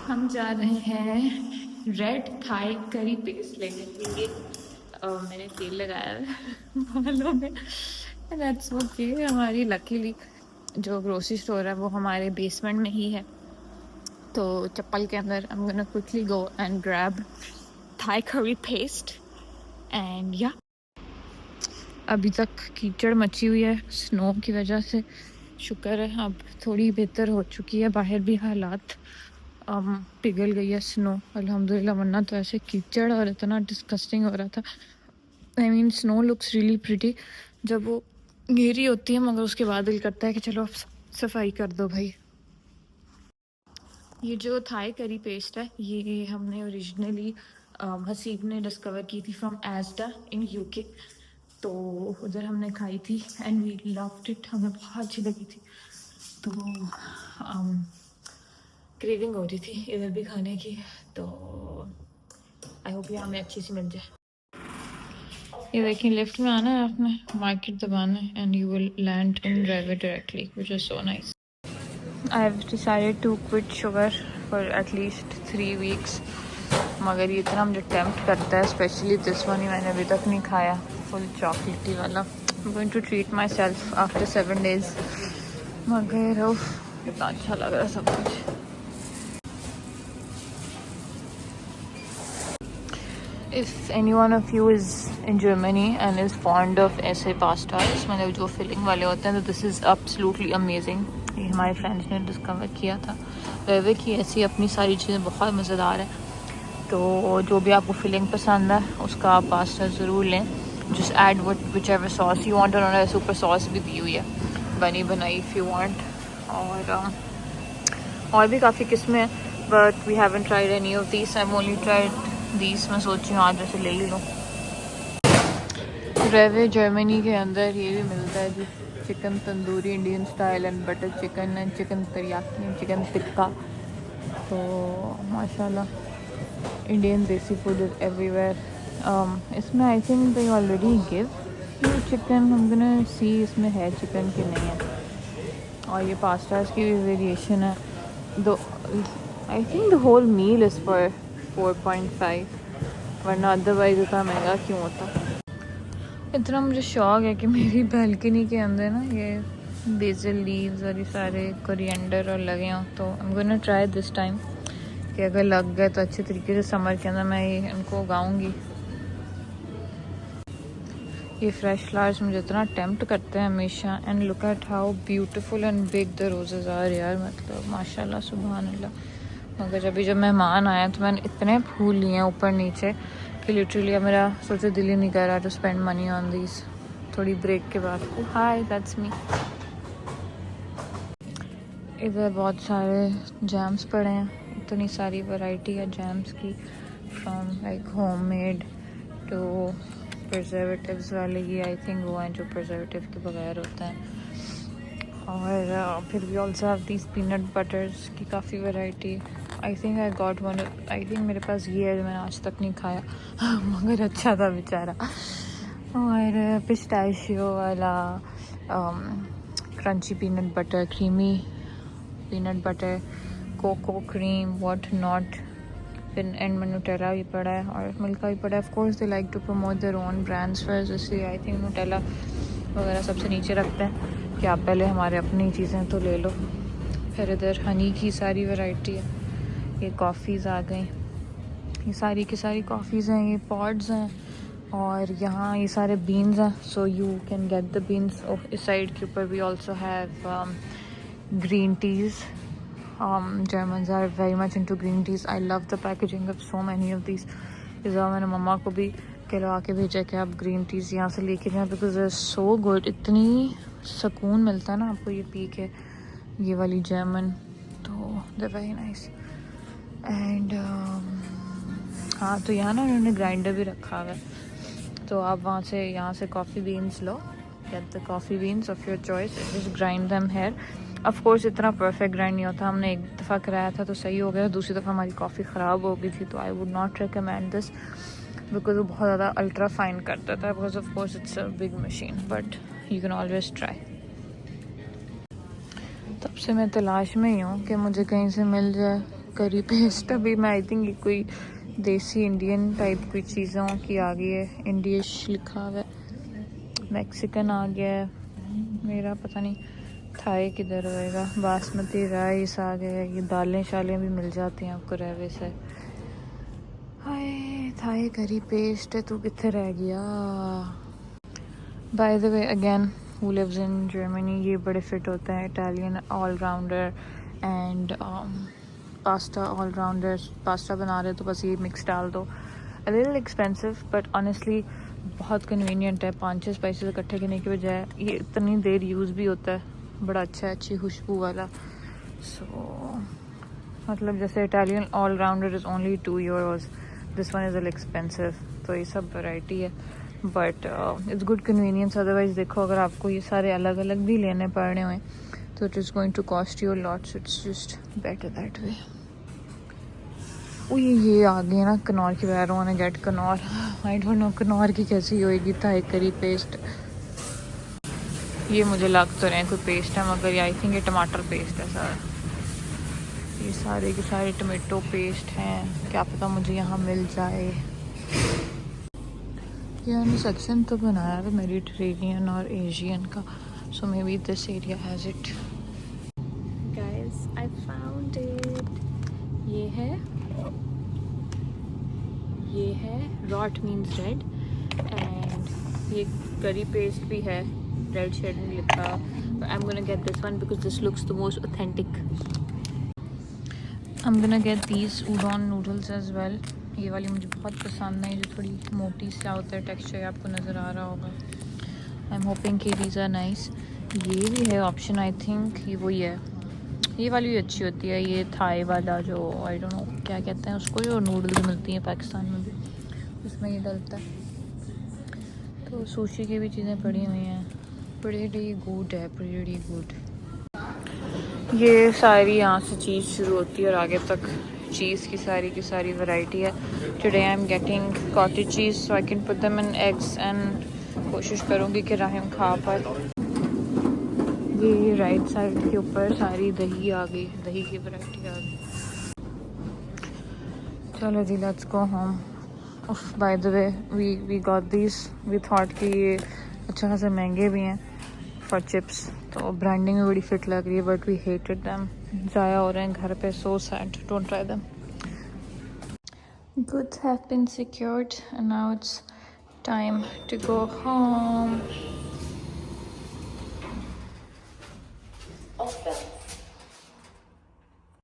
हम जा रहे हैं रेड थाई करी पेस्ट लेने के लिए। मैंने तेल लगाया है बालों में। That's okay. हमारी लकीली जो ग्रोसरी स्टोर है वो हमारे बेसमेंट में ही है, तो चप्पल के अंदर I am gonna quickly go and grab Thai curry paste and yeah. अभी तक कीचड़ मची हुई है स्नो की वजह से। शुक्र है अब थोड़ी बेहतर हो चुकी है, बाहर भी हालात पिघल गई है स्नो अल्हम्दुलिल्लाह, वरना तो ऐसे कीचड़ और इतना डिस्गस्टिंग हो रहा था। I mean snow looks really pretty जब वो घेरी होती है, मगर उसके बाद दिल करता है कि चलो अब सफाई कर दो भाई। ये जो थाई करी पेस्ट है ये हमने ओरिजिनली हसीब ने डिस्कवर की थी फ्रॉम एस्डा इन यूके, तो उधर हमने खाई थी एंड वी लव्ड इट, हमें बहुत अच्छी लगी थी। तो क्रेविंग हो रही थी इधर भी खाने की, तो आई होप ये हमें अच्छी सी मिल जाए। ये देखिए लेफ्ट में आना है आपने, मार्केट दबाना है and you will land in रेवे directly, which is so nice. I have decided to quit sugar for at least 3 weeks, मगर ये इतना मुझे टेम्प्ट करता है, स्पेशली दिस वन ही मैंने अभी तक नहीं खाया, फुल चॉकलेटी वाला। I am going to treat myself after 7 days, मगर कितना अच्छा लग रहा है सब कुछ। If any one of you is in Germany and is fond of ऐसे pastas, मतलब जो फिलिंग वाले होते हैं, तो this is absolutely amazing। ये हमारे फ्रेंड्स ने डिस्कवर किया था। रेवे की ऐसी अपनी सारी चीज़ें बहुत मज़ेदार है, तो जो भी आपको फिलिंग पसंद है उसका आप पास्ता ज़रूर लें। Just add which ever sauce you want, उन्होंने सुपर सॉस भी दी हुई है बनी बनाई इफ़ यू वांट, और भी काफ़ी किस्में हैं, but we haven't tried any of these, I have only tried these. मैं सोच रही हूँ आज जैसे ले ही लूँ। रेवे जर्मनी के अंदर ये भी मिलता है जी, chicken tandoori Indian style and butter chicken and chicken teriyaki and chicken tikka. तो माशाल्लाह Indian desi food is everywhere. इसमें I think they already give you chicken, हम गोना सी इसमें है चिकन कि नहीं है। और ये पास्ताज की भी वेरिएशन है, though I think the whole meal is for 4.5, वरना अदरवाइज इतना महंगा क्यों होता। इतना मुझे शौक है कि मेरी बालकनी के अंदर ना ये बेसिल लीव्स और ये सारे कोरिएंडर और लगे हों, तो आई am gonna try this time कि अगर लग गए तो अच्छे तरीके से समर के अंदर मैं ये इनको उगाऊंगी। ये फ्रेश फ्लावर्स मुझे इतना टेम्प्ट करते हैं हमेशा, and look at how beautiful and big the roses are यार, मतलब माशाल्लाह सुभान अल्लाह। मगर अभी जब मेहमान आए तो मैंने इतने फूल लिए हैं ऊपर नीचे कि लिटरली अब मेरा सोचे दिल ही नहीं कर रहा to spend money on these थोड़ी ब्रेक के बाद। Hi that's me. इधर बहुत सारे जैम्स पड़े हैं, इतनी सारी वैरायटी है जैम्स की, from like homemade to preservatives वाले। ये आई थिंक वो हैं जो प्रिजर्वेटिव के बगैर होते हैं। और फिर भी also have these peanut buttress की काफ़ी variety. I think I got one, I think मेरे पास ये है जो मैंने आज तक नहीं खाया मगर अच्छा था बेचारा। और पिस्ताशियो वाला crunchy peanut butter, creamy peanut butter, cocoa cream, what not. फिर एंड में न्यूटेला भी पड़ा है और मिल्का भी पड़ा है। Of course they like to promote their own brands first, इसलिए आई थिंक न्यूटेला वगैरह सबसे नीचे रखते हैं कि आप पहले हमारे अपनी चीज़ें तो ले लो। फिर इधर हनी की सारी वैरायटी है, ये कॉफ़ीज़ आ गई, ये सारी की सारी कॉफ़ीज़ हैं, ये पॉड्स हैं, और यहाँ ये सारे बीन्स हैं, so you can get the beans. इस साइड के ऊपर we also have green teas. Germans are very much into green teas. I love the packaging of so many of these. इस बार मैंने मम्मा को भी कहलवा के भेजा कि आप ग्रीन टीज़ यहाँ से लेके जाएं, because they are so good. इतनी सुकून मिलता है ना आपको ये पी के, ये वाली जर्मन, तो दे वेरी नाइस। एंड हाँ, तो यहाँ ना उन्होंने ग्राइंडर भी रखा हुआ है, तो आप वहाँ से यहाँ से कॉफ़ी बीन्स लो, get the coffee beans of your choice, just grind them here. Of course इतना परफेक्ट ग्राइंड नहीं होता, हमने एक दफ़ा कराया था तो सही हो गया, दूसरी दफ़ा हमारी कॉफ़ी ख़राब हो गई थी, तो I would not recommend this because वो बहुत ज़्यादा अल्ट्रा फाइन करता था, because of course it's a big machine, but you can always try. तब से मैं तलाश में ही हूँ कि मुझे कहीं से मिल जाए करी पेस्ट अभी मैं आई थिंक ये कोई देसी इंडियन टाइप की चीज़ों की आ गई है। इंडियश लिखा हुआ है, मैक्सिकन आ गया है मेरा, पता नहीं थाई किधर होएगा। बासमती राइस आ गया है, ये दालें शालें भी मिल जाती हैं आपको रेवे से। हाय थाई करी पेस्ट है, तू कितने रह गया। By the way again who lives in Germany, ये बड़े फिट होते हैं, Italian allrounder and pasta allrounder. Pasta बना रहे तो बस ये मिक्स डाल दो। A little expensive but honestly बहुत कन्वीनियंट है। 5-6 स्पाइसेस इकट्ठे करने की बजाय ये इतनी देर यूज़ भी होता है, बड़ा अच्छा है, अच्छी खुशबू वाला। सो मतलब जैसे Italian allrounder is only €2, this one is expensive. तो ये सब वैरायटी है but it's good convenience. Otherwise देखो अगर आपको ये सारे अलग अलग भी लेने पड़ने हुए तो it is going to cost you lot, so it's just better that way. ये आ गए ना कनौर की, where want to get Knorr. I don't know Knorr की कैसी होएगी थाई करी पेस्ट। ये मुझे लग तो रहे हैं कोई पेस्ट है मगर आई थिंक ये टमाटर पेस्ट है सारा। ये सारे के सारे टमेटो पेस्ट हैं, क्या पता मुझे यहाँ मिल जाए। ये सेक्शन तो बनाया है मेडिटेरेनियन और एशियन का, so may be this area has it. Guys I found it. ये है रॉट मीन्स रेड एंड ये करी पेस्ट भी है, रेड शेड में लिखा। I am gonna get this one because this looks the most authentic. I am gonna get these udon noodles as well. ये वाली मुझे बहुत पसंद है, जो थोड़ी मोटी सा होता है टेक्सचर, आपको नज़र आ रहा होगा। आई एम होपिंग कि दीज आर नाइस। ये भी है ऑप्शन, आई थिंक ये वही है। ये वाली भी अच्छी होती है, ये थाई वाला जो आई डोंट नो क्या कहते हैं उसको, जो नूडल्स मिलती हैं पाकिस्तान में भी, उसमें ये डलता है। तो सुशी की भी चीज़ें पड़ी हुई हैं, प्रीटी गुड है, प्रीटी गुड। ये सारी यहाँ से चीज़ शुरू होती है और आगे तक चीज़ की सारी वैरायटी है। Today I am getting cottage cheese so I can put them in eggs and कोशिश करूँगी कि राहिम खा पाए। ये राइट साइड के ऊपर सारी दही आ गई, दही की वैरायटी आ गई। चलो जी लेट्स गो होम। उफ by the way we got this, we thought कि ये अच्छा खासा महंगे भी हैं फॉर चिप्स, तो ब्रांडिंग में बड़ी फिट लग रही है बट वी हेटेड देम। ज़ाया हो रहे हैं घर पे, so sad, don't try them. Goods have been secured and now it's time to go home.